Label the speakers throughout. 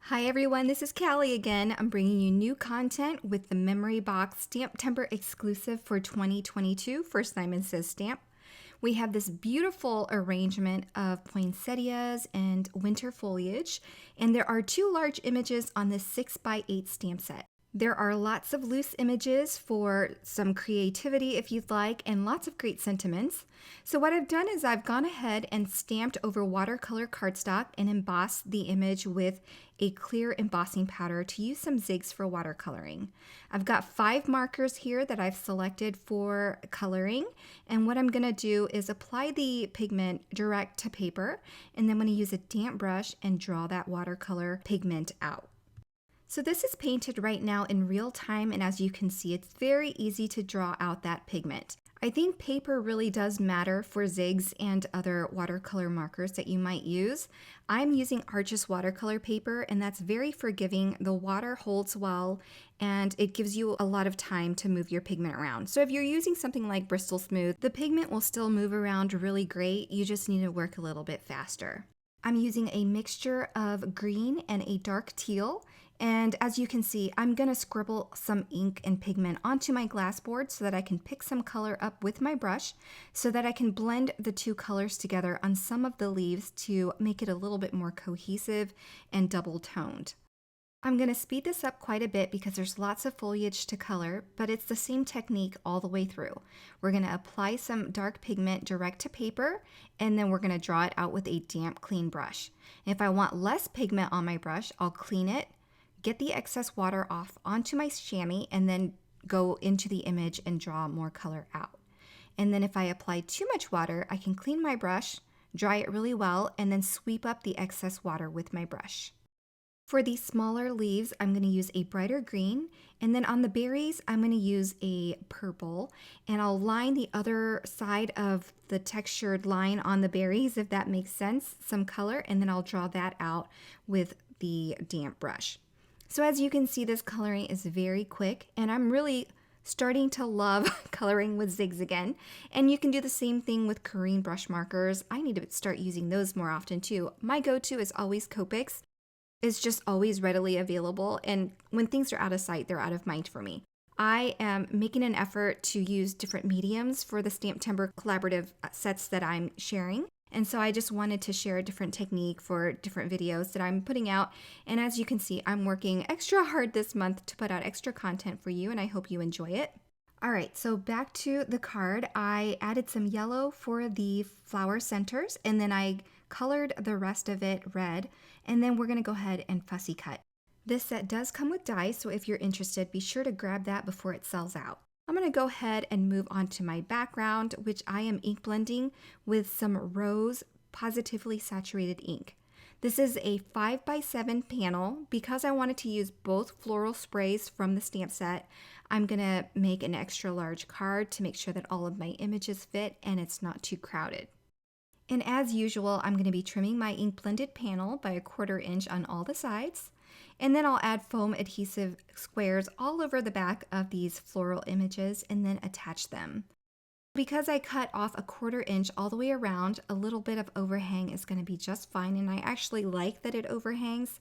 Speaker 1: Hi everyone, this is Callie again. I'm bringing you new content with the Memory Box STAMPtember exclusive for 2022 for Simon Says Stamp. We have this beautiful arrangement of poinsettias and winter foliage, and there are two large images on this 6x8 stamp set. There are lots of loose images for some creativity if you'd like, and lots of great sentiments. So what I've done is I've gone ahead and stamped over watercolor cardstock and embossed the image with a clear embossing powder to use some zigs for watercoloring. I've got 5 markers here that I've selected for coloring, and what I'm going to do is apply the pigment direct to paper, and then I'm going to use a damp brush and draw that watercolor pigment out. So this is painted right now in real time, and as you can see, it's very easy to draw out that pigment. I think paper really does matter for zigs and other watercolor markers that you might use. I'm using Arches watercolor paper, and that's very forgiving. The water holds well, and it gives you a lot of time to move your pigment around. So if you're using something like Bristol Smooth, the pigment will still move around really great. You just need to work a little bit faster. I'm using a mixture of green and a dark teal. And as you can see, I'm going to scribble some ink and pigment onto my glass board so that I can pick some color up with my brush so that I can blend the two colors together on some of the leaves to make it a little bit more cohesive and double toned. I'm going to speed this up quite a bit because there's lots of foliage to color, but it's the same technique all the way through. We're going to apply some dark pigment direct to paper, and then we're going to draw it out with a damp, clean brush. And if I want less pigment on my brush, I'll clean it, get the excess water off onto my chamois, and then go into the image and draw more color out. And then if I apply too much water, I can clean my brush, dry it really well, and then sweep up the excess water with my brush. For these smaller leaves, I'm going to use a brighter green, and then on the berries, I'm going to use a purple, and I'll line the other side of the textured line on the berries, if that makes sense, some color, and then I'll draw that out with the damp brush. So as you can see, this coloring is very quick, and I'm really starting to love coloring with zigs again. And you can do the same thing with Corrine brush markers. I need to start using those more often too. My go-to is always Copics. It's just always readily available, and when things are out of sight, they're out of mind for me. I am making an effort to use different mediums for the STAMPtember collaborative sets that I'm sharing. And so I just wanted to share a different technique for different videos that I'm putting out. And as you can see, I'm working extra hard this month to put out extra content for you, and I hope you enjoy it. All right, so back to the card. I added some yellow for the flower centers, and then I colored the rest of it red, and then we're going to go ahead and fussy cut. This set does come with dies, so if you're interested, be sure to grab that before it sells out. I'm going to go ahead and move on to my background, which I am ink blending with some Rose Positively Saturated ink. This is a 5x7 panel. Because I wanted to use both floral sprays from the stamp set, I'm going to make an extra large card to make sure that all of my images fit and it's not too crowded. And as usual, I'm going to be trimming my ink blended panel by 1/4 inch on all the sides. And then I'll add foam adhesive squares all over the back of these floral images and then attach them. Because I cut off 1/4 inch all the way around, a little bit of overhang is going to be just fine, and I actually like that it overhangs.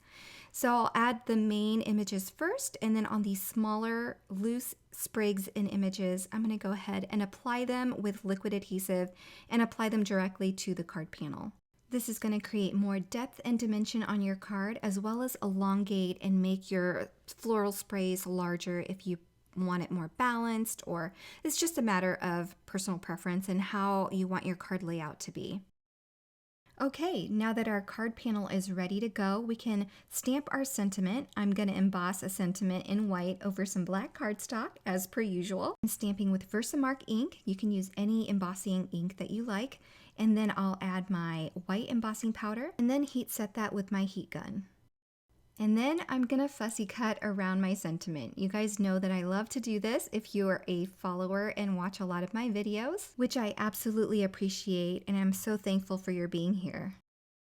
Speaker 1: So I'll add the main images first, and then on these smaller loose sprigs and images, I'm going to go ahead and apply them with liquid adhesive and apply them directly to the card panel. This is going to create more depth and dimension on your card, as well as elongate and make your floral sprays larger if you want it more balanced, or it's just a matter of personal preference and how you want your card layout to be. Okay, now that our card panel is ready to go, we can stamp our sentiment. I'm going to emboss a sentiment in white over some black cardstock, as per usual. I'm stamping with Versamark ink. You can use any embossing ink that you like. And then I'll add my white embossing powder and then heat set that with my heat gun. And then I'm going to fussy cut around my sentiment. You guys know that I love to do this if you are a follower and watch a lot of my videos, which I absolutely appreciate, and I'm so thankful for your being here.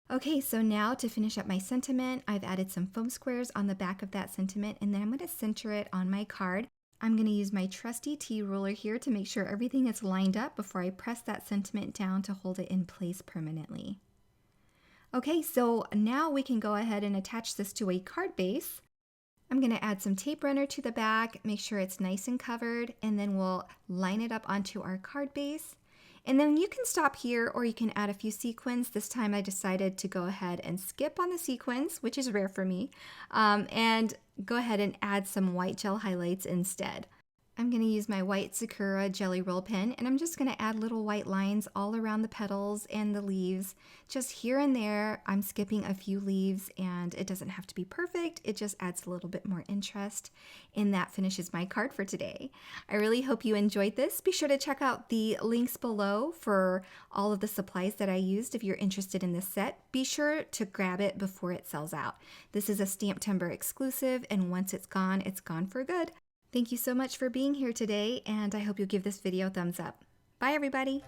Speaker 1: Okay, so now to finish up my sentiment, I've added some foam squares on the back of that sentiment, and then I'm going to center it on my card. I'm going to use my trusty T-ruler here to make sure everything is lined up before I press that sentiment down to hold it in place permanently. Okay, so now we can go ahead and attach this to a card base. I'm going to add some tape runner to the back, make sure it's nice and covered, and then we'll line it up onto our card base. And then you can stop here or you can add a few sequins. This time I decided to go ahead and skip on the sequins, which is rare for me, and go ahead and add some white gel highlights instead. I'm going to use my white Sakura Jelly Roll pen, and I'm just going to add little white lines all around the petals and the leaves. Just here and there, I'm skipping a few leaves, and it doesn't have to be perfect. It just adds a little bit more interest, and that finishes my card for today. I really hope you enjoyed this. Be sure to check out the links below for all of the supplies that I used if you're interested in this set. Be sure to grab it before it sells out. This is a STAMPtember exclusive, and once it's gone for good. Thank you so much for being here today, and I hope you'll give this video a thumbs up. Bye, everybody!